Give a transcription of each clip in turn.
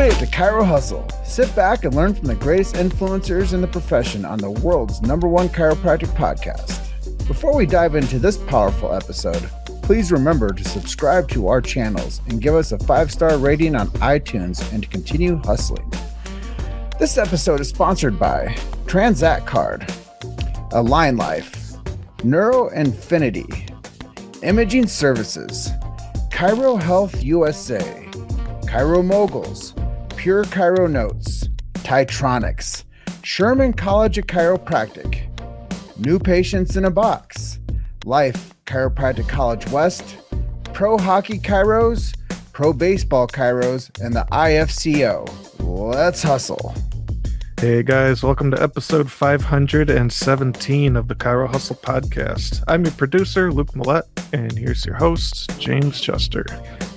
made it to Chiro Hustle. Sit back and learn from the greatest influencers in the profession on the world's #1 chiropractic podcast. Before we dive into this powerful episode, please remember to subscribe to our channels and give us a 5-star rating on iTunes and to continue hustling. This episode is sponsored by Transact Card, Align Life, Neuro Infinity, Imaging Services, Chiro Health USA, Chiro Moguls, Pure Chiro Notes, Titronics, Sherman College of Chiropractic, New Patients in a Box, Life Chiropractic College West, Pro Hockey Chiros, Pro Baseball Chiros, and the IFCO. Let's hustle. Hey guys, welcome to episode 517 of the Chiro Hustle podcast. I'm your producer, Luke Millette, and here's your host, James Chester.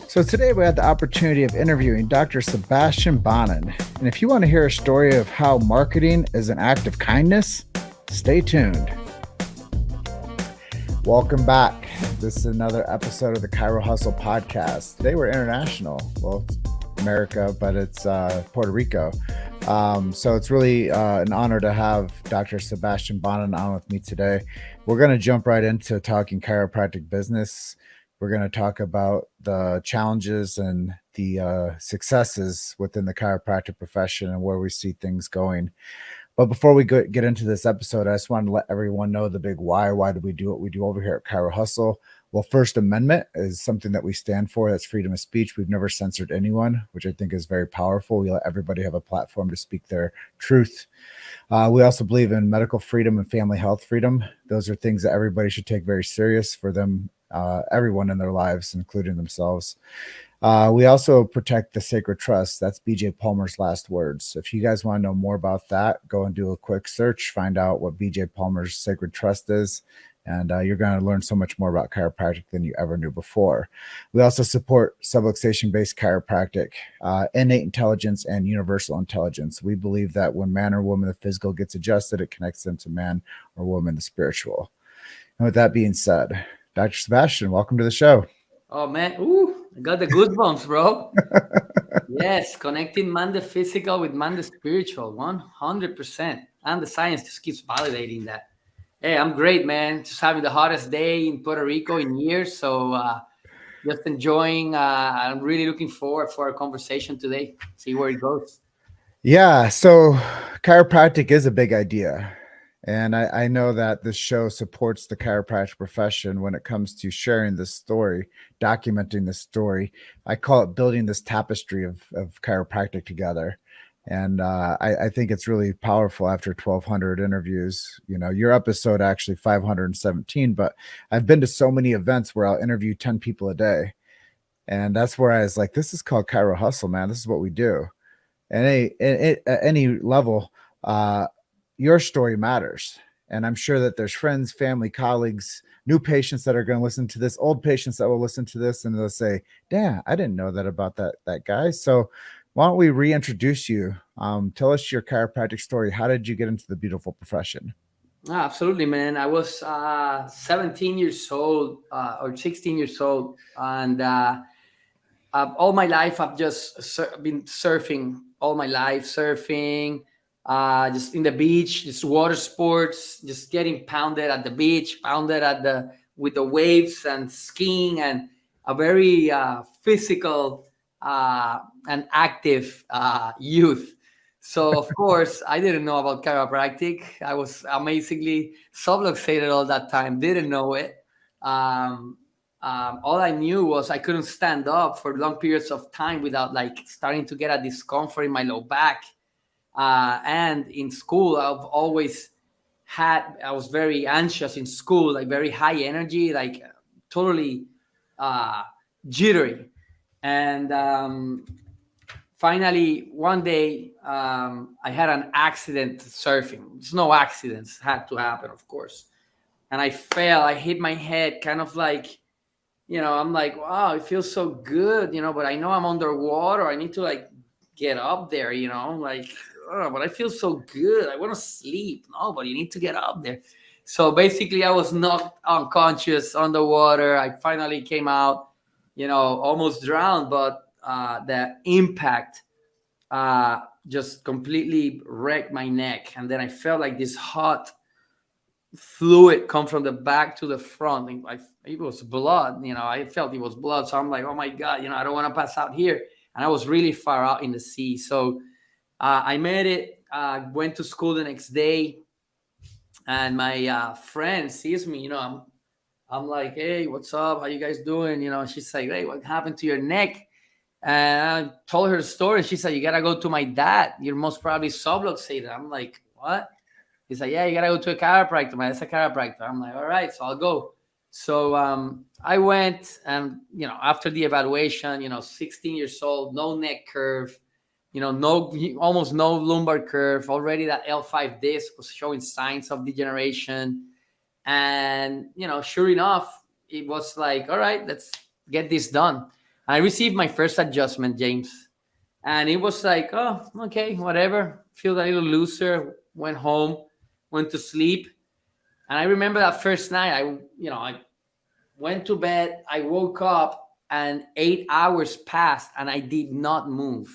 So today we had the opportunity of interviewing Dr. Sebastian Bonnin. And if you want to hear a story of how marketing is an act of kindness, stay tuned. Welcome back. This is another episode of the Chiro Hustle podcast. Today we're international. Well, it's America, but it's Puerto Rico. So it's really an honor to have Dr. Sebastian Bonnin on with me today. We're going to jump right into talking chiropractic business. We're going to talk about the challenges and the successes within the chiropractic profession and where we see things going. But before we get into this episode, I just want to let everyone know the big why. Why do we do what we do over here at Chiro Hustle? Well, First Amendment is something that we stand for. That's freedom of speech. We've never censored anyone, which I think is very powerful. We let everybody have a platform to speak their truth. We also believe in medical freedom and family health freedom. Those are things that everybody should take very serious for them, everyone in their lives, including themselves. We also protect the sacred trust. That's BJ Palmer's last words. If you guys want to know more about that, go and do a quick search, find out what BJ Palmer's sacred trust is. And you're going to learn so much more about chiropractic than you ever knew before. We also support subluxation-based chiropractic, innate intelligence, and universal intelligence. We believe that when man or woman, the physical gets adjusted, it connects them to man or woman, the spiritual. And with that being said, Dr. Sebastian, welcome to the show. Oh, man. Ooh, I got the goosebumps, bro. Yes, connecting man the physical with man the spiritual, 100%. And the science just keeps validating that. Hey, I'm great, man. Just having the hottest day in Puerto Rico in years. So just enjoying. I'm really looking forward for our conversation today. See where it goes. Yeah, so chiropractic is a big idea. And I know that this show supports the chiropractic profession when it comes to sharing this story, documenting this story. I call it building this tapestry of chiropractic together. And I think it's really powerful after 1,200 interviews. You know, your episode actually 517, but I've been to so many events where I'll interview 10 people a day. And that's where I was like, this is called Chiro Hustle, man. This is what we do. And at any level, your story matters. And I'm sure that there's friends, family, colleagues, new patients that are going to listen to this, old patients that will listen to this, and they'll say, damn, I didn't know that about that guy. So why don't we reintroduce you? Tell us your chiropractic story. How did you get into the beautiful profession? Absolutely, man. I was 17 years old or 16 years old. And all my life, I've just been surfing all my life, just in the beach, just water sports, just getting pounded at the beach, with the waves and skiing, and a very physical and active youth. So of course I didn't know about chiropractic. I was amazingly subluxated all that time, didn't know it. All I knew was I couldn't stand up for long periods of time without like starting to get a discomfort in my low back. And in school, I was very anxious in school, like very high energy, like totally jittery. And finally, one day, I had an accident surfing. There's no accidents, had to happen, of course. And I fell, I hit my head, kind of like, I'm like, wow, it feels so good, but I know I'm underwater. I need to like get up there, like, oh, but I feel so good. I want to sleep. No, but you need to get up there. So basically I was knocked unconscious underwater. I finally came out, almost drowned, but the impact just completely wrecked my neck. And then I felt like this hot fluid come from the back to the front. It was blood, I felt it was blood. So I'm like, oh my God, I don't want to pass out here. And I was really far out in the sea. So I made it, went to school the next day. And my friend sees me, I'm like, hey, what's up? How you guys doing? She's like, hey, what happened to your neck? And I told her the story. She said, you got to go to my dad. You're most probably subluxated. I'm like, what? He's like, yeah, you got to go to a chiropractor. My dad's a chiropractor. I'm like, all right, so I'll go. So I went, and, after the evaluation, 16 years old, no neck curve, almost no lumbar curve. Already that L5 disc was showing signs of degeneration. And, sure enough, it was like, all right, let's get this done. I received my first adjustment, James. And it was like, oh, okay, whatever. Feel a little looser. Went home, went to sleep. And I remember that first night, I went to bed. I woke up and 8 hours passed and I did not move.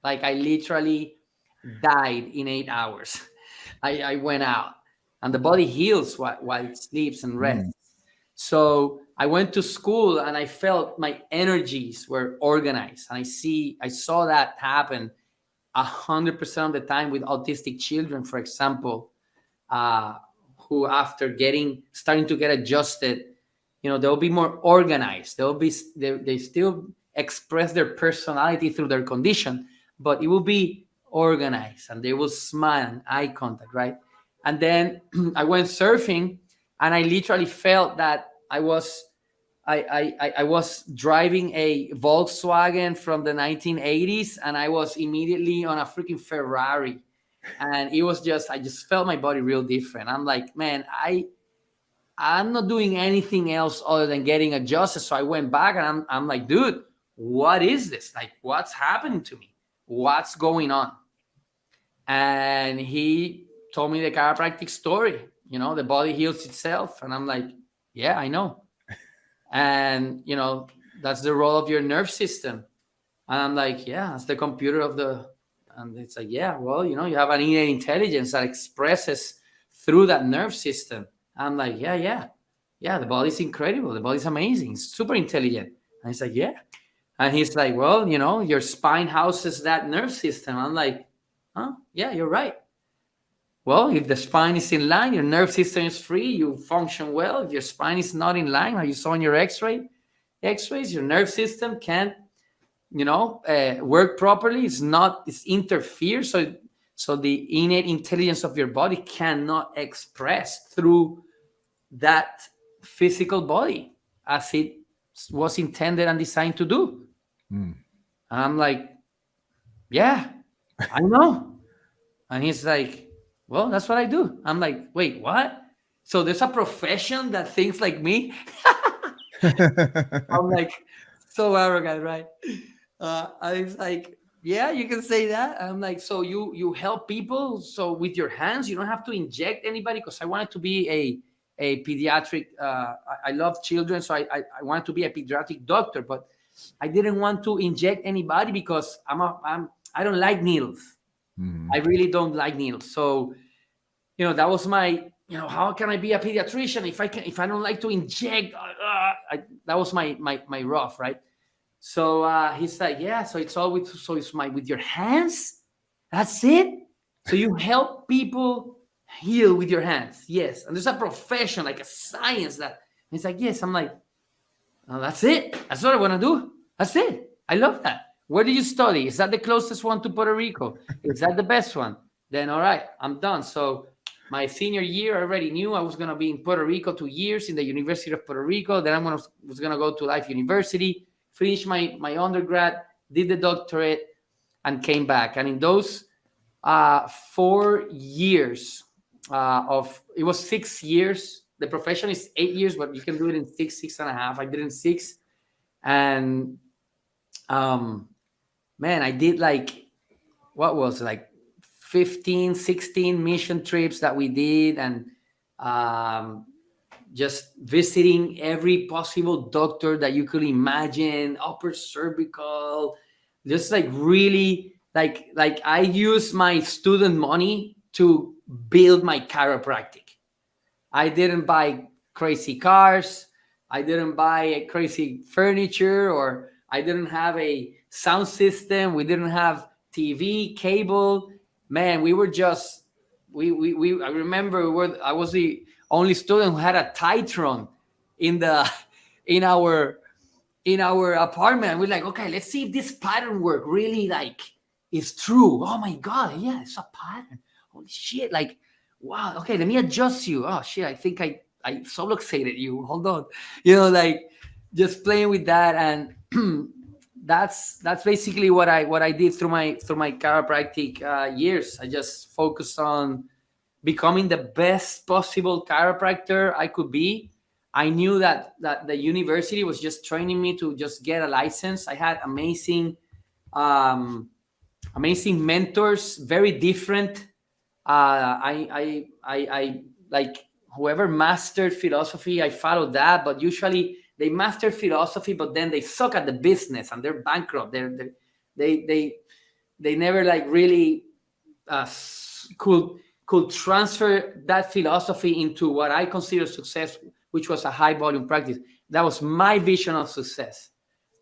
Like I literally died in 8 hours. I went out. And the body heals while it sleeps and rests. So I went to school and I felt my energies were organized. And I saw that happen 100% of the time with autistic children, for example, who after starting to get adjusted, they'll be more organized. They still express their personality through their condition, but it will be organized and they will smile and eye contact, right? And then I went surfing and I literally felt that I was driving a Volkswagen from the 1980s and I was immediately on a freaking Ferrari. And it was I just felt my body real different. I'm like, man, I'm not doing anything else other than getting adjusted. So I went back and I'm like, dude, what is this? Like, what's happening to me? What's going on? And he told me the chiropractic story. The body heals itself. And I'm like, yeah, I know. And, that's the role of your nerve system. And I'm like, yeah, that's the computer and it's like, yeah, well, you have an innate intelligence that expresses through that nerve system. I'm like, yeah, the body's incredible. The body's amazing. It's super intelligent. And he's like, yeah. And he's like, well, your spine houses that nerve system. I'm like, huh? Yeah, you're right. Well, if the spine is in line, your nerve system is free, you function well. If your spine is not in line, how you saw in your x-rays, your nerve system can't, work properly. It's interfered. So the innate intelligence of your body cannot express through that physical body as it was intended and designed to do. And I'm like, yeah, I know. And he's like, well, that's what I do. I'm like, wait, what? So there's a profession that thinks like me? I'm like, so arrogant, right? I was like, yeah, you can say that. I'm like, so you help people? So with your hands, you don't have to inject anybody? Because I wanted to be a pediatric, I love children. So I wanted to be a pediatric doctor, but I didn't want to inject anybody because I don't like needles. I really don't like needles. So, that was my, how can I be a pediatrician if I don't like to inject? That was my rough, right? So he's like, yeah. So it's with your hands. That's it. So you help people heal with your hands. Yes. And there's a profession, like a science that he's like, yes. I'm like, oh, that's it. That's what I want to do. That's it. I love that. Where do you study? Is that the closest one to Puerto Rico? Is that the best one? Then, all right, I'm done. So my senior year, I already knew I was going to be in Puerto Rico 2 years in the University of Puerto Rico. Then I was going to go to Life University, finish my undergrad, did the doctorate, and came back. And in those 4 years it was 6 years. The profession is 8 years, but you can do it in 6.5. I did it in 6. And man, I did what was it, 15, 16 mission trips that we did, and just visiting every possible doctor that you could imagine, upper cervical, just really like I use my student money to build my chiropractic. I didn't buy crazy cars. I didn't buy crazy furniture, or I didn't have a sound system. We didn't have TV, cable. Man, we were just I remember I was the only student who had a Titron in the in our in our apartment. We're like, okay, let's see if this pattern work really like is true. Oh my god, yeah, it's a pattern. Holy shit, like wow, okay, let me adjust you. Oh shit, I think I subluxated you. Hold on. Like just playing with that. And that's basically what I did through my chiropractic years. I just focused on becoming the best possible chiropractor I could be. I knew that the university was just training me to just get a license. I had amazing mentors, very different. I like whoever mastered philosophy, I followed that. But usually they master philosophy, but then they suck at the business and they're bankrupt. They never like really could transfer that philosophy into what I consider success, which was a high volume practice. That was my vision of success.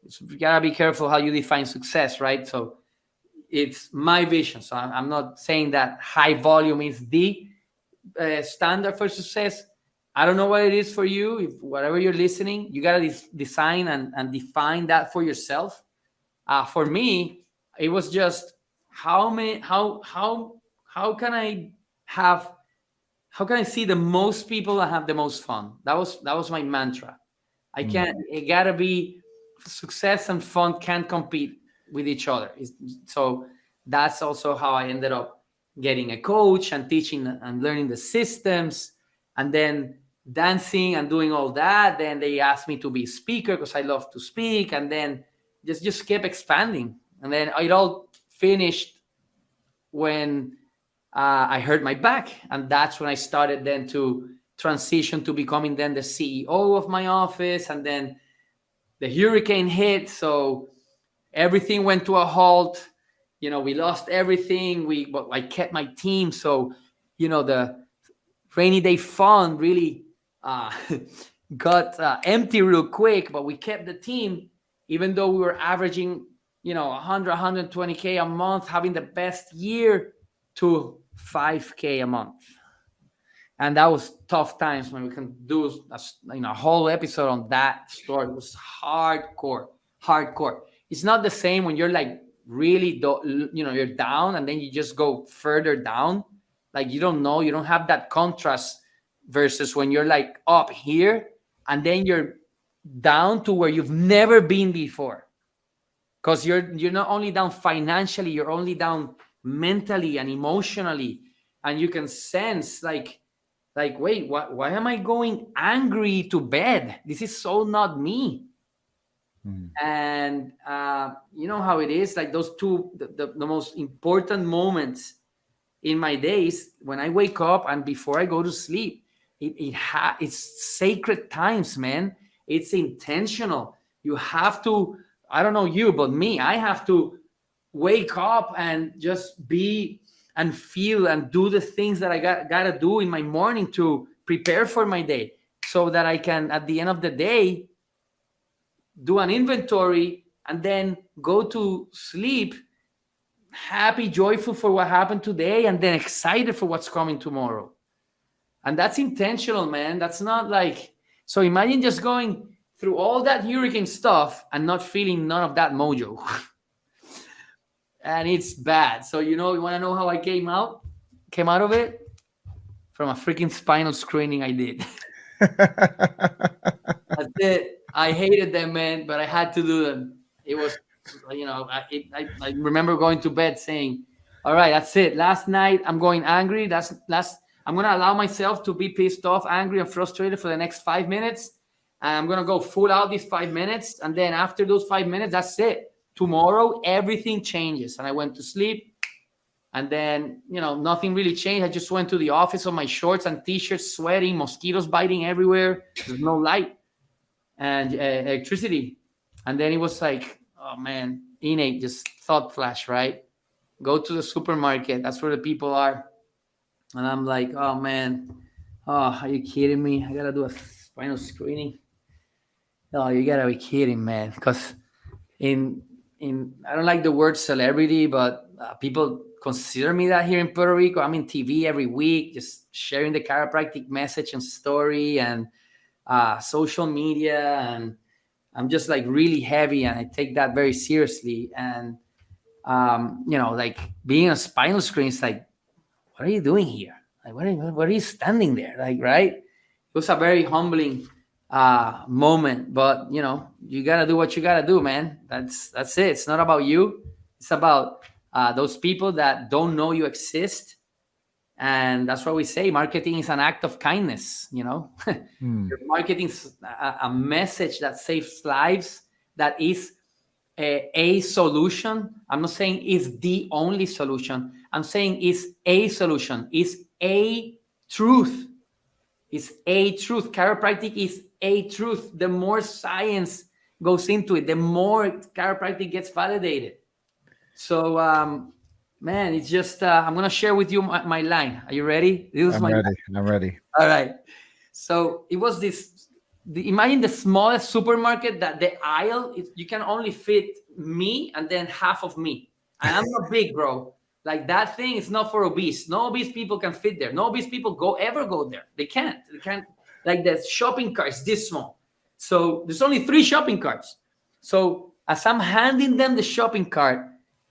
So you gotta be careful how you define success, right? So it's my vision. So I'm not saying that high volume is the standard for success. I don't know what it is for you. If whatever you're listening, you gotta design and define that for yourself. For me, it was just how can I have how can I see the most people that have the most fun? That was my mantra. It gotta be success and fun can't compete with each other. So that's also how I ended up getting a coach and teaching and learning the systems, and then dancing and doing all that. Then they asked me to be a speaker because I love to speak, and then just kept expanding. And then it all finished when I hurt my back, and that's when I started then to transition to becoming then the CEO of my office. And then the hurricane hit, so everything went to a halt. We lost everything. But I kept my team, so the rainy day fund really got empty real quick. But we kept the team, even though we were averaging 100 120K a month, having the best year to 5K a month. And that was tough times. When we can do a whole episode on that story. It was hardcore. It's not the same when you're like really you're down, and then you just go further down. Like you don't have that contrast, versus when you're like up here and then you're down to where you've never been before. Because you're not only down financially, you're only down mentally and emotionally. And you can sense like wait, why am I going angry to bed? This is so not me. And you know how it is, like those two the most important moments in my days, when I wake up and before I go to sleep, it's sacred times, man. It's intentional. You have to, I don't know you, but me, I have to wake up and just be and feel and do the things that I gotta do in my morning to prepare for my day, so that I can, at the end of the day, do an inventory and then go to sleep happy, joyful for what happened today, and then excited for what's coming tomorrow. And that's intentional, man. That's not like, so imagine just going through all that hurricane stuff and not feeling none of that mojo. And it's bad. So you want to know how I came out of it? From a freaking spinal screening I did. That's it. I hated them, man, but I had to do them. It was, I remember going to bed saying, all right, that's it. Last night I'm going angry. I'm going to allow myself to be pissed off, angry, and frustrated for the next 5 minutes. And I'm going to go full out these 5 minutes. And then after those 5 minutes, that's it. Tomorrow, everything changes. And I went to sleep. And then, nothing really changed. I just went to the office on my shorts and t-shirts, sweating, mosquitoes biting everywhere. There's no light and electricity. And then it was like, oh man, innate just thought flash, right? go to the supermarket. That's where the people are. And I'm like, oh man, oh, are you kidding me? I gotta do a spinal screening. Oh, you gotta be kidding, man. Because in I don't like the word celebrity, but people consider me that here in Puerto Rico. I'm in TV every week, just sharing the chiropractic message and story and social media, and I'm just like really heavy, and I take that very seriously. And like being on a spinal screen is like, what are you doing here? Like, what are you standing there? Like, right? It was a very humbling moment, but you gotta do what you gotta do, man. That's it. It's not about you. It's about those people that don't know you exist, and that's what we say. Marketing is an act of kindness. Your marketing is a message that saves lives. That is a solution. I'm not saying is the only solution. I'm saying is a solution. Is a truth. Is a truth. Chiropractic is a truth. The more science goes into it, the more chiropractic gets validated. So, man, it's just, I'm going to share with you my line. Are you ready? I'm ready. I'm ready. All right. So it was imagine the smallest supermarket that the aisle, you can only fit me and then half of me. And I'm not big, bro. Like that thing is not for obese. No obese people can fit there. No obese people ever go there. They can't. Like the shopping cart is this small. So there's only 3 shopping carts. So as I'm handing them the shopping cart,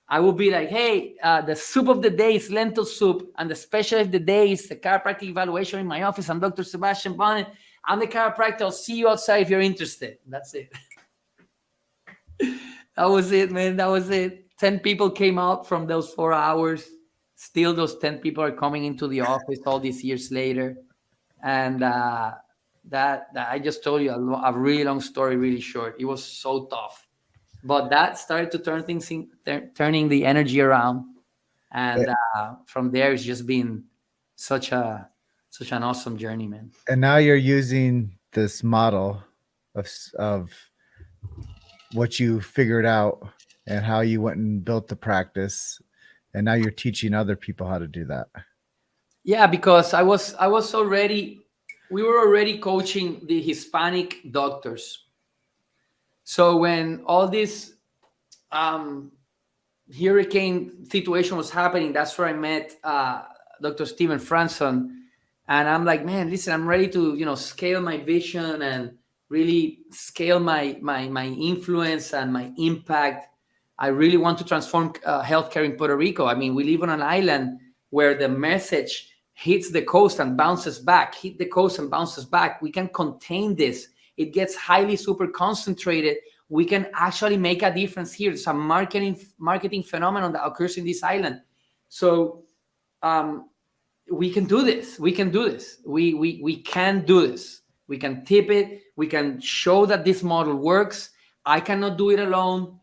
I will be like, hey, the soup of the day is lentil soup. And the special of the day is the chiropractic evaluation in my office. I'm Dr. Sebastian Bonnin. I'm the chiropractor. I'll see you outside if you're interested. That's it. That was it, man. That was it. 10 people came out from those 4 hours. Still, those 10 people are coming into the office all these years later. And that I just told you a really long story, really short. It was so tough. But that started to turning the energy around. And from there, it's just been such an awesome journey, man. And now you're using this model of what you figured out and how you went and built the practice, and now you're teaching other people how to do that. Yeah, because we were already coaching the Hispanic doctors. So when all this hurricane situation was happening, that's where I met Dr. Steven Franson. And I'm like, man, listen, I'm ready to, scale my vision and really scale my influence and my impact. I really want to transform healthcare in Puerto Rico. I mean, we live on an island where the message hits the coast and bounces back, hit the coast and bounces back. We can contain this. It gets highly super concentrated. We can actually make a difference here. It's a marketing phenomenon that occurs in this island. So we can do this. We can do this. We can do this. We can tip it. We can show that this model works. I cannot do it alone.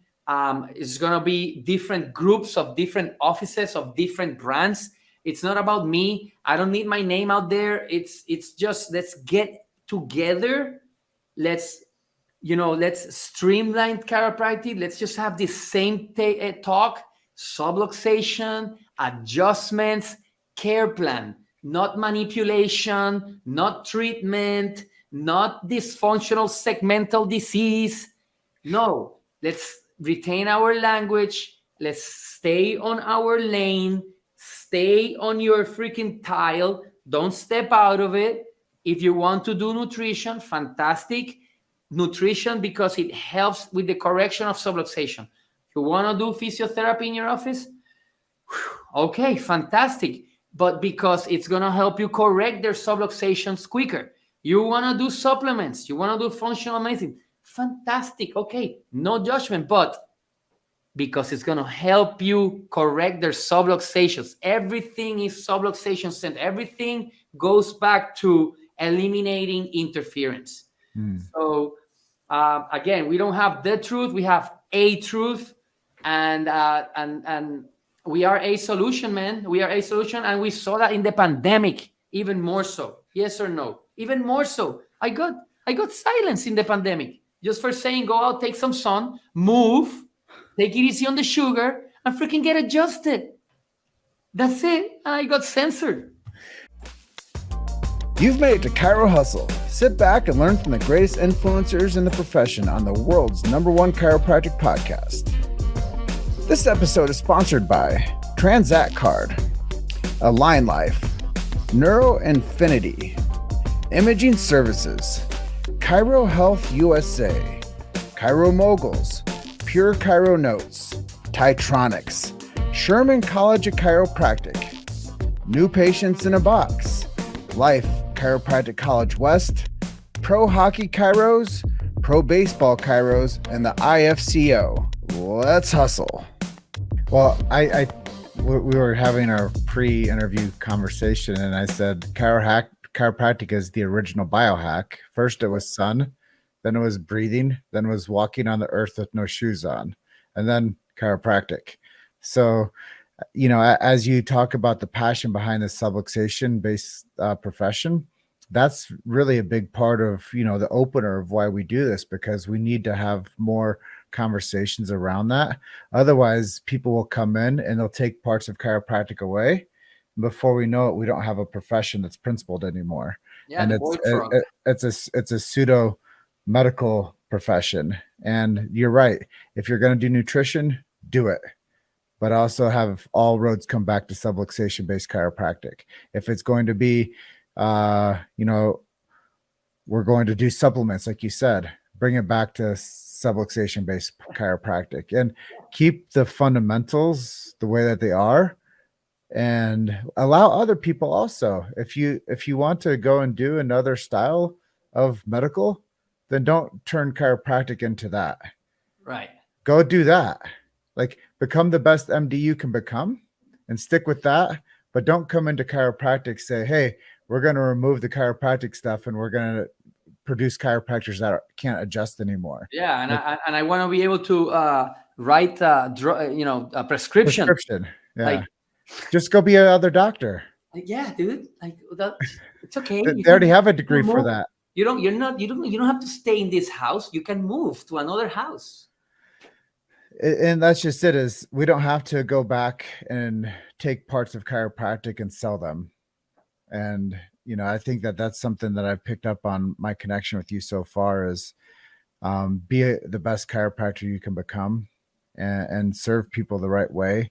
It's going to be different groups of different offices of different brands. It's not about me. I don't need my name out there. It's just, let's get together. Let's streamline chiropractic. Let's just have the same talk, subluxation, adjustments, care plan, not manipulation, not treatment, not dysfunctional segmental disease. No, let's retain our language. Let's stay on our lane. Stay on your freaking tile. Don't step out of it. If you want to do nutrition, fantastic. Nutrition, because it helps with the correction of subluxation. You want to do physiotherapy in your office? Okay, fantastic. But because it's going to help you correct their subluxations quicker. You want to do supplements. You want to do functional medicine. Fantastic. Okay, no judgment, but because it's going to help you correct their subluxations. Everything is subluxation centered. Everything goes back to eliminating interference. So again, we don't have the truth. We have a truth, and we are a solution, man. We are a solution, and we saw that in the pandemic even more so. Yes or no? Even more so. I got silence in the pandemic just for saying, go out, take some sun, move, take it easy on the sugar, and freaking get adjusted. That's it. I got censored. You've made it to Chiro Hustle. Sit back and learn from the greatest influencers in the profession on the world's #1 chiropractic podcast. This episode is sponsored by Transact Card, Align Life, Neuro Infinity, Imaging Services, Chiro Health USA, Chiro Moguls, Pure Chiro Notes, Titronics, Sherman College of Chiropractic, New Patients in a Box, Life Chiropractic College West, Pro Hockey Chiros, Pro Baseball Chiros, and the IFCO. Let's hustle. Well, we were having our pre-interview conversation, and I said chiropractic is the original biohack. First, it was sun, then it was breathing, then it was walking on the earth with no shoes on, and then chiropractic. So, as you talk about the passion behind the subluxation-based profession, that's really a big part of, the opener of why we do this, because we need to have more conversations around that. Otherwise, people will come in and they'll take parts of chiropractic away. Before we know it, we don't have a profession that's principled anymore. Yeah, And it's a pseudo medical profession. And you're right. If you're going to do nutrition, do it. But also have all roads come back to subluxation-based chiropractic. If it's going to be, we're going to do supplements, like you said, bring it back to subluxation-based chiropractic and keep the fundamentals the way that they are, and allow other people also. If you want to go and do another style of medical, then don't turn chiropractic into that. Right. Go do that. Like, become the best MD you can become and stick with that. But don't come into chiropractic, say, hey, we're going to remove the chiropractic stuff and we're going to produce chiropractors that can't adjust anymore. Yeah, and I want to be able to write a prescription. Yeah. Like, just go be another doctor. Yeah, dude. Like that, it's okay. They already have a degree for that. You don't have to stay in this house. You can move to another house. And that's just it, is we don't have to go back and take parts of chiropractic and sell them. And, I think that that's something that I've picked up on my connection with you so far, is be the best chiropractor you can become, and serve people the right way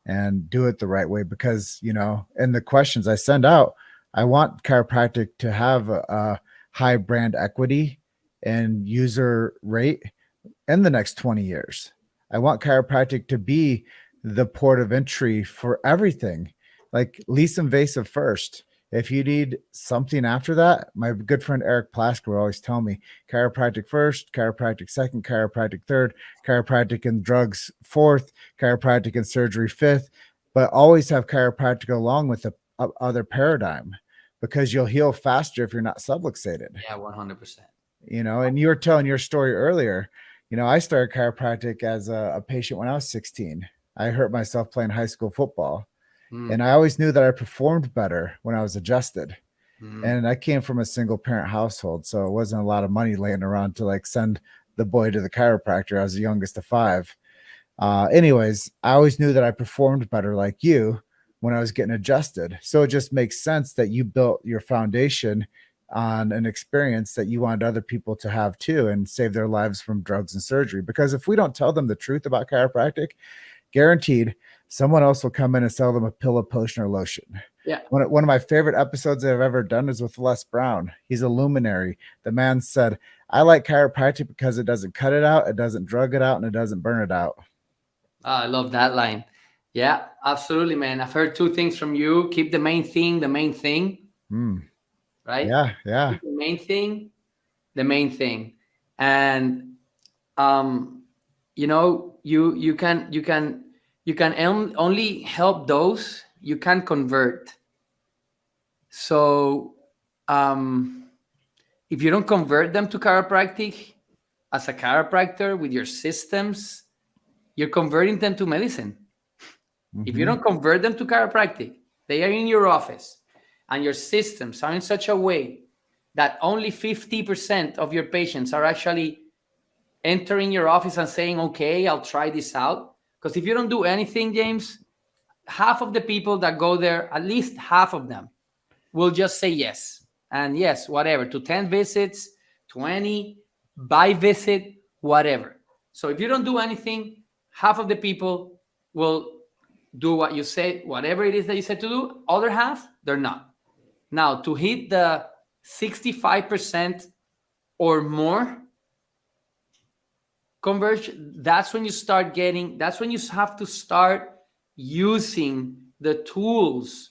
and do it the right way. Because, in the questions I send out, I want chiropractic to have a high brand equity and user rate in the next 20 years. I want chiropractic to be the port of entry for everything, like least invasive first. If you need something after that, my good friend Eric Plasker will always tell me chiropractic first, chiropractic second, chiropractic third, chiropractic and drugs fourth, chiropractic and surgery fifth, but always have chiropractic along with the other paradigm, because you'll heal faster if you're not subluxated. Yeah, 100%. And you were telling your story earlier. I started chiropractic as a patient when I was 16. I hurt myself playing high school football. And I always knew that I performed better when I was adjusted. And I came from a single parent household, so it wasn't a lot of money laying around to send the boy to the chiropractor. I was the youngest of 5. Anyways, I always knew that I performed better like you when I was getting adjusted. So it just makes sense that you built your foundation on an experience that you wanted other people to have too, and save their lives from drugs and surgery. Because if we don't tell them the truth about chiropractic, guaranteed someone else will come in and sell them a pill, a potion, or lotion. Yeah. One of my favorite episodes that I've ever done is with Les Brown. He's a luminary. The man said, I like chiropractic because it doesn't cut it out, it doesn't drug it out, and it doesn't burn it out. I love that line. Yeah, absolutely, man. I've heard 2 things from you. Keep the main thing, right? Yeah. Keep the main thing. And you can only help those you can convert. So if you don't convert them to chiropractic as a chiropractor with your systems, you're converting them to medicine. If you don't convert them to chiropractic, they are in your office and your systems are in such a way that only 50% of your patients are actually entering your office and saying, okay, I'll try this out. Because if you don't do anything, James, half of the people that go there, at least half of them, will just say yes. And yes, whatever, to 10 visits, 20, by visit, whatever. So if you don't do anything, half of the people will do what you say, whatever it is that you said to do. Other half, they're not. Now, to hit the 65% or more conversion, that's when you have to start using the tools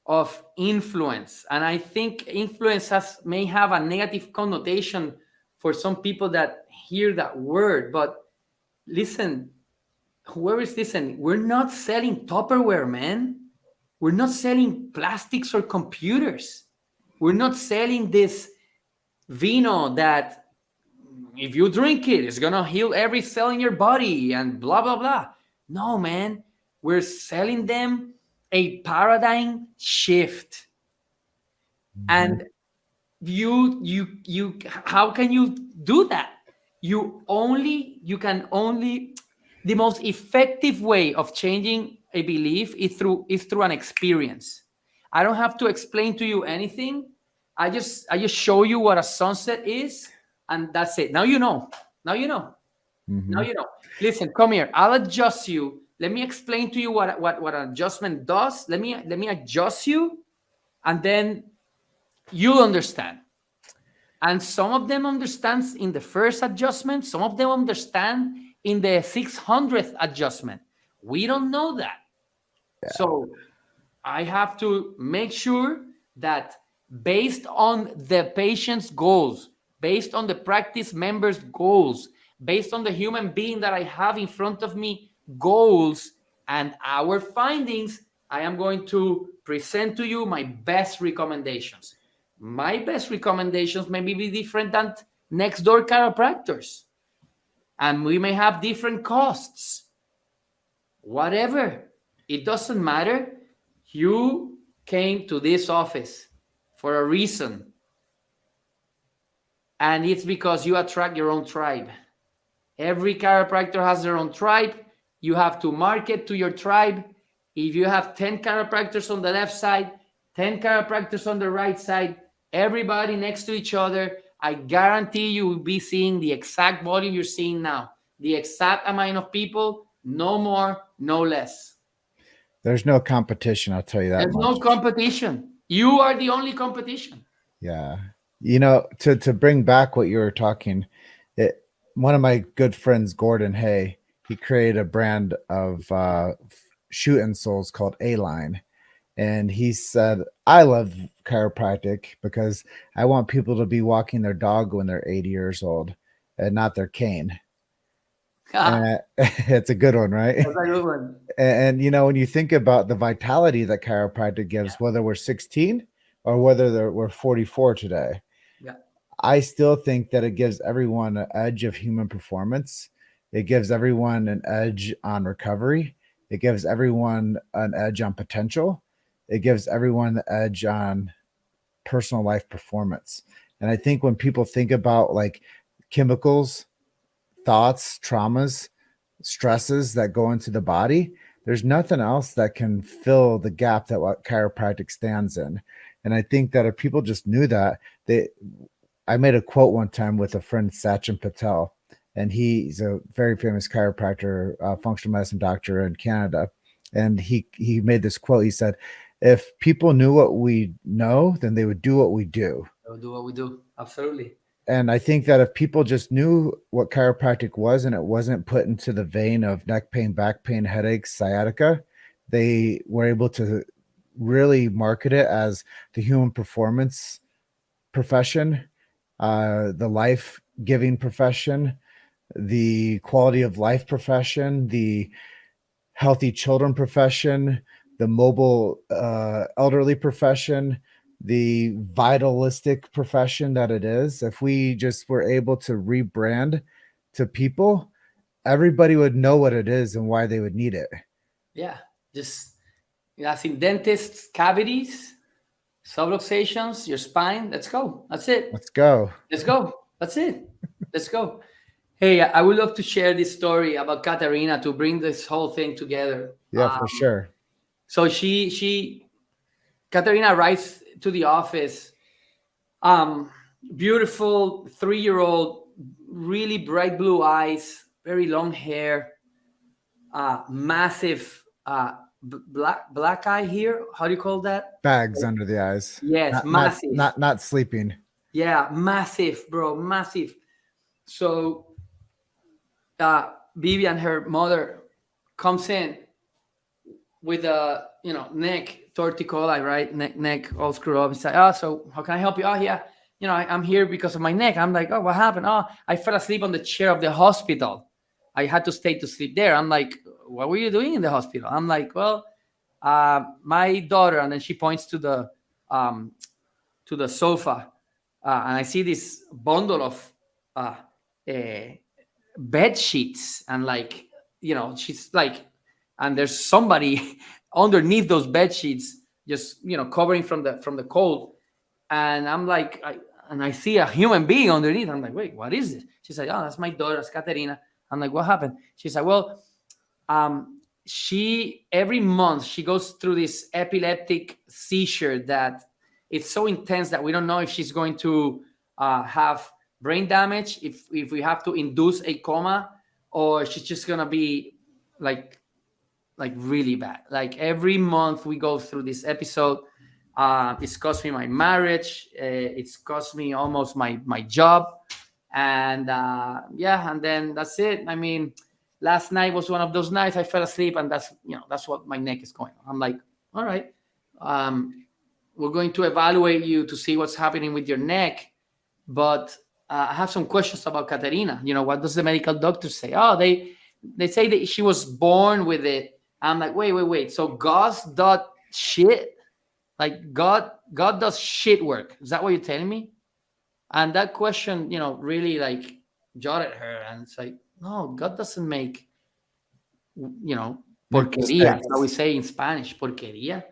of influence. And I think influence may have a negative connotation for some people that hear that word. But listen, whoever is listening, we're not selling Tupperware, man. We're not selling plastics or computers. We're not selling this vino that if you drink it, it's gonna heal every cell in your body and blah blah blah. No, man, we're selling them a paradigm shift. And you how can you do that? The most effective way of changing a belief is through an experience. I don't have to explain to you anything. I just show you what a sunset is, and that's it. Now you know. Now you know. Now you know. Listen, come here. I'll adjust you. Let me explain to you what an adjustment does. Let me adjust you, and then you'll understand. And some of them understands in the first adjustment. Some of them understand in the 600th adjustment. We don't know that. Yeah. So I have to make sure that based on the patient's goals, based on the practice member's goals, based on the human being that I have in front of me goals and our findings, I am going to present to you my best recommendations. My best recommendations may be different than next door chiropractors. And we may have different costs. Whatever. It doesn't matter. You came to this office for a reason. And it's because you attract your own tribe. Every chiropractor has their own tribe. You have to market to your tribe. If you have 10 chiropractors on the left side, 10 chiropractors on the right side, everybody next to each other, I guarantee you will be seeing the exact volume you're seeing now. The exact amount of people, no more, no less. There's no competition, I'll tell you that. There's no competition. You are the only competition. Yeah. You know, to bring back what you were talking, one of my good friends, Gordon Hay, he created a brand of shoe insoles called A-Line. And he said, I love chiropractic because I want people to be walking their dog when they're 80 years old and not their cane. It's a good one, right? That's a good one. And you know, when you think about the vitality that chiropractic gives, whether we're 16 or whether we're 44 today, I still think that it gives everyone an edge of human performance. It gives everyone an edge on recovery. It gives everyone an edge on potential. It gives everyone the edge on personal life performance. And I think when people think about like chemicals, thoughts, traumas, stresses that go into the body, there's nothing else that can fill the gap that what chiropractic stands in. And I think that if people just knew that, I made a quote one time with a friend, Sachin Patel, and he's a very famous chiropractor, functional medicine doctor in Canada. And he made this quote. He said, if people knew what we know, then they would do what we do. They'll do what we do. Absolutely. And I think that if people just knew what chiropractic was and it wasn't put into the vein of neck pain, back pain, headaches, sciatica, they were able to really market it as the human performance profession, the life-giving profession, the quality of life profession, the healthy children profession, the mobile elderly profession, the vitalistic profession that it is. If we just were able to rebrand to people, everybody would know what it is and why they would need it. Yeah, just as in dentists, cavities, subluxations, your spine. Let's go. That's it. Let's go. Let's go. That's it. Let's go. Hey, I would love to share this story about Katarina to bring this whole thing together. Yeah, for sure. So Katarina arrives to the office. Um, Beautiful 3-year-old, really bright blue eyes, very long hair, massive black eye here. How do you call that? Bags under the eyes. Yes, massive. Not sleeping. Yeah, massive, bro, massive. So Vivi and her mother comes in with a neck torticolis, right? Neck all screwed up. It's like, oh, so how can I help you? Oh, yeah, I'm here because of my neck. I'm like, oh, what happened? Oh, I fell asleep on the chair of the hospital. I had to stay to sleep there. I'm like, what were you doing in the hospital? I'm like, well, my daughter, and then she points um, to the sofa, and I see this bundle of uh, bed sheets, and like, she's like, and there's somebody underneath those bed sheets, just covering from the cold. And I'm like, I see a human being underneath. I'm like, wait, what is it? She's like, oh, that's my daughter, that's Katerina. I'm like, what happened? She's like, well, she every month she goes through this epileptic seizure that it's so intense that we don't know if she's going to have brain damage, if we have to induce a coma, or she's just gonna be like really bad. Like every month we go through this episode. It's cost me my marriage. It's cost me almost my job, and yeah, and then that's it. I mean, last night was one of those nights I fell asleep, and that's what my neck is going on. I'm like, all right, we're going to evaluate you to see what's happening with your neck, but I have some questions about Katerina. What does the medical doctor say? Oh, they say that she was born with it. I'm like, wait. So God does shit? Like God does shit work? Is that what you're telling me? And that question, really like jarred her. And it's like, no, God doesn't make, Make porqueria. mistakes. How we say in Spanish, porqueria.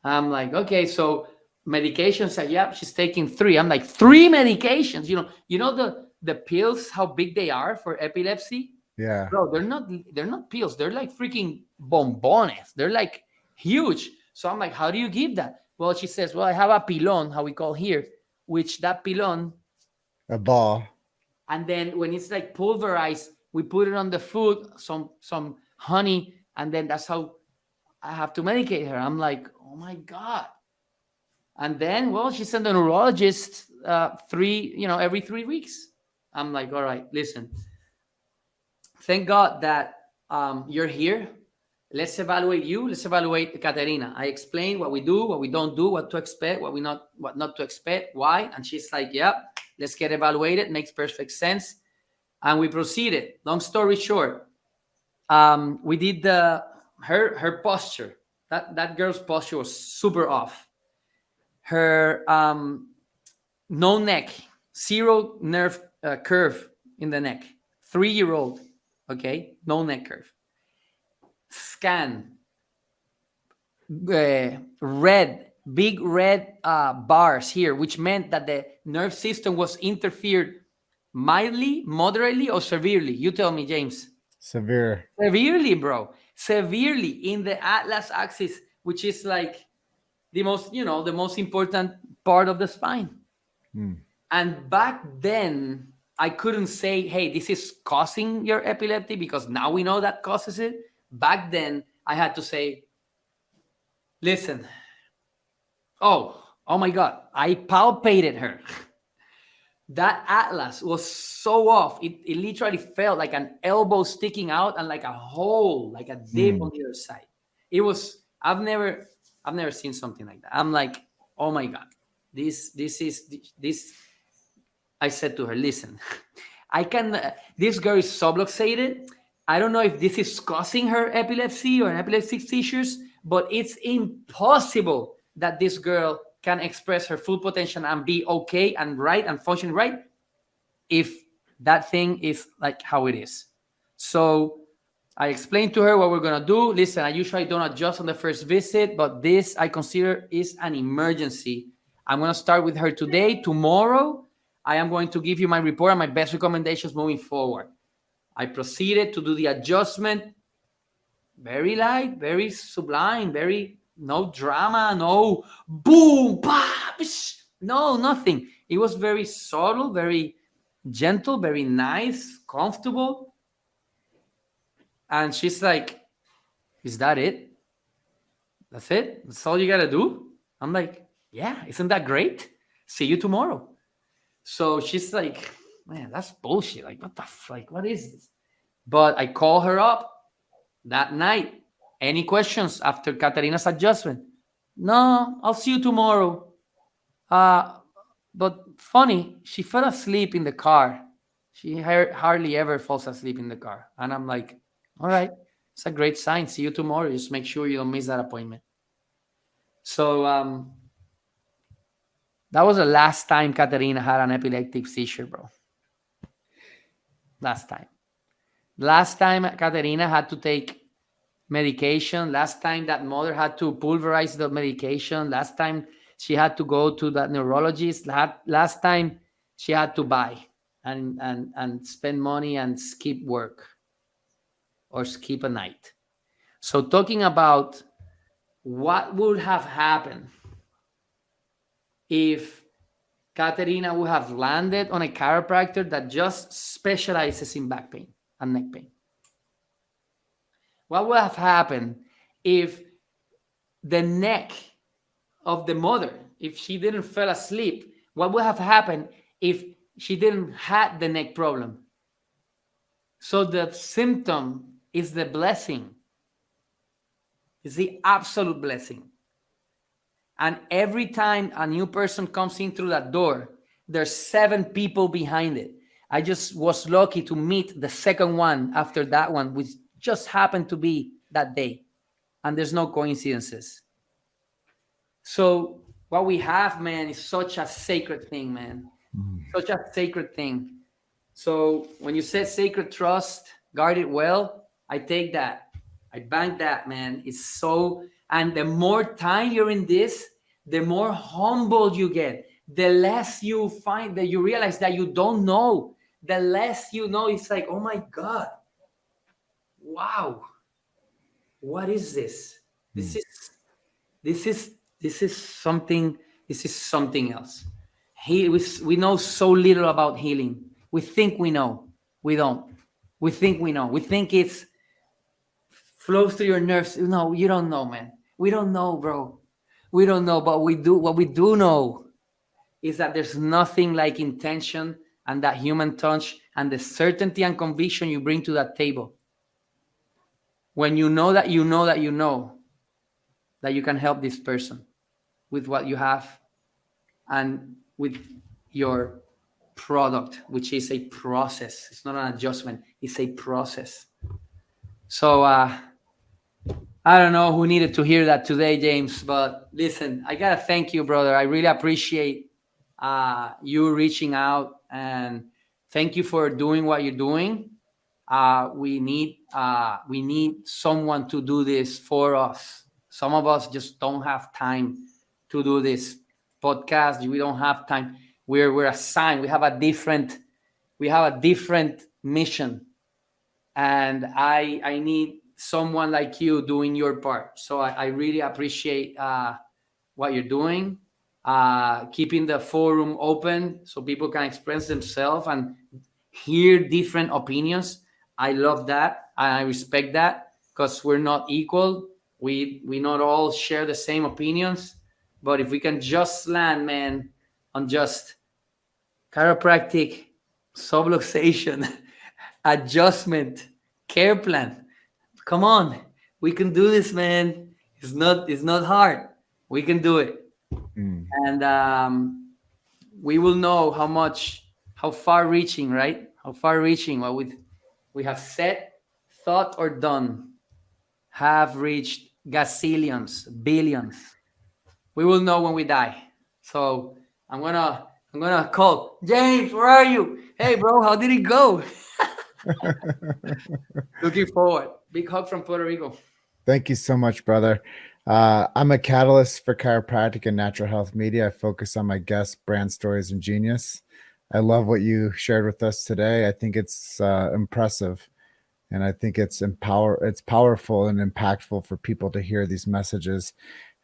I'm like, okay, so medications. Like, yeah, she's taking 3. I'm like, 3 medications. The pills, how big they are for epilepsy. Yeah. Bro, they're not pills. They're like freaking bombones. They're like huge. So I'm like, how do you give that? Well, she says, well, I have a pilon, how we call here, which that pilon, A ball. and then when it's like pulverized, we put it on the food, some honey, and then that's how I have to medicate her. I'm like, oh my God. And then, well, she's a neurologist every 3 weeks. I'm like, all right, listen. Thank God that you're here. Let's evaluate you. Let's evaluate Katerina. I explained what we do, what we don't do, what to expect, what not to expect, why. And she's like, yeah, let's get evaluated. Makes perfect sense. And we proceeded. Long story short, we did her posture. That girl's posture was super off. Her no neck, 0 nerve curve in the neck. 3-year-old, okay, no neck curve. Scan, big red bars here, which meant that the nerve system was interfered mildly, moderately, or severely. You tell me, James. Severe. Severely, bro. Severely in the atlas axis, which is like the most important part of the spine. And back then, I couldn't say, hey, this is causing your epilepsy, because now we know that causes it. Back then, I had to say, listen, oh my God, I palpated her. That atlas was so off. It literally felt like an elbow sticking out and like a hole, like a dip on the other side. It was, I've never seen something like that. I'm like, oh my God, this. I said to her, listen, this girl is subluxated. I don't know if this is causing her epilepsy or epileptic seizures, but it's impossible that this girl can express her full potential and be okay and right and function right if that thing is like how it is. So I explained to her what we're going to do. Listen, I usually don't adjust on the first visit, but this I consider is an emergency. I'm going to start with her today. Tomorrow, I am going to give you my report and my best recommendations moving forward. I proceeded to do the adjustment. Very light, very sublime, very no drama, no boom, bah, no, nothing. It was very subtle, very gentle, very nice, comfortable. And she's like, "Is that it? That's it? That's all you gotta do?" I'm like, "Yeah, isn't that great? See you tomorrow." So she's like, "Man, that's bullshit. Like, what the like, what is this?" But I call her up that night. Any questions after Katarina's adjustment? No, I'll see you tomorrow. Uh, but funny, she fell asleep in the car. She hardly ever falls asleep in the car. And I'm like, all right, it's a great sign. See you tomorrow. Just make sure you don't miss that appointment. So that was the last time Katarina had an epileptic seizure, bro. Last time. Last time Katarina had to take medication. Last time that mother had to pulverize the medication. Last time she had to go to the neurologist. Last time she had to buy and spend money and skip work or skip a night. So talking about what would have happened if Katerina would have landed on a chiropractor that just specializes in back pain and neck pain. What would have happened if the neck of the mother, if she didn't fall asleep, what would have happened if she didn't have the neck problem? So the symptom is the blessing. It's the absolute blessing. And every time a new person comes in through that door, there's 7 people behind it. I just was lucky to meet the second one after that one, which just happened to be that day. And there's no coincidences. So what we have, man, is such a sacred thing, man. Such a sacred thing. So when you said sacred trust, guard it well, I take that. I bank that, man. It's so, and the more time you're in this, the more humble you get. The less you find that you realize that you don't know. The less you know, it's like, oh my God. Wow. What is this? This is something else. We know so little about healing. We think we know. We don't. We think we know. We think it's flows through your nerves. No, you don't know, man. We don't know, bro. We don't know, but we do. What we do know is that there's nothing like intention and that human touch and the certainty and conviction you bring to that table. When you know that you know that you know that you can help this person with what you have and with your product, which is a process. It's not an adjustment. It's a process. So I don't know who needed to hear that today, James, but listen, I gotta thank you, brother. I really appreciate you reaching out, and thank you for doing what you're doing. We need someone to do this for us. Some of us just don't have time to do this podcast. We don't have time. We're assigned. We have a different mission, and I need someone like you doing your part. So I really appreciate what you're doing, keeping the forum open so people can express themselves and hear different opinions. I love that. I respect that because we're not equal. We not all share the same opinions, but if we can just land, man, on just chiropractic, subluxation, adjustment, care plan. Come on, we can do this, man. It's not hard. We can do it, and we will know how far-reaching, right? How far-reaching what we have said, thought, or done have reached gazillions, billions. We will know when we die. So I'm gonna call James. Where are you? Hey, bro, how did it go? Looking forward. Big hug from Puerto Rico. Thank you so much, brother. I'm a catalyst for chiropractic and natural health media. I focus on my guests, brand stories, and genius. I love what you shared with us today. I think it's impressive, and I think it's powerful and impactful for people to hear these messages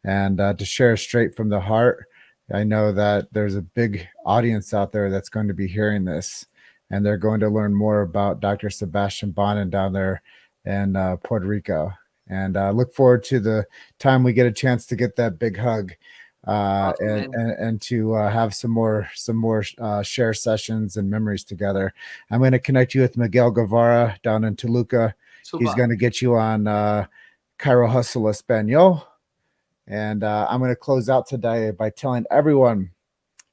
and to share straight from the heart. I know that there's a big audience out there that's going to be hearing this, and they're going to learn more about Dr. Sebastian Bonnin down there in Puerto Rico. And look forward to the time we get a chance to get that big hug Awesome, and to have some more share sessions and memories together. I'm going to connect you with Miguel Guevara down in Toluca. super. He's going to get you on Chiro Hustle Espanol. And I'm going to close out today by telling everyone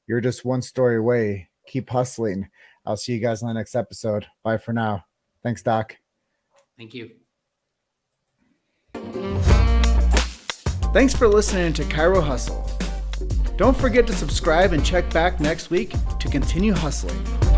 you're just one story away. Keep hustling. I'll see you guys on the next episode. Bye for now. Thanks, Doc. Thank you. Thanks for listening to Chiro Hustle. Don't forget to subscribe and check back next week to continue hustling.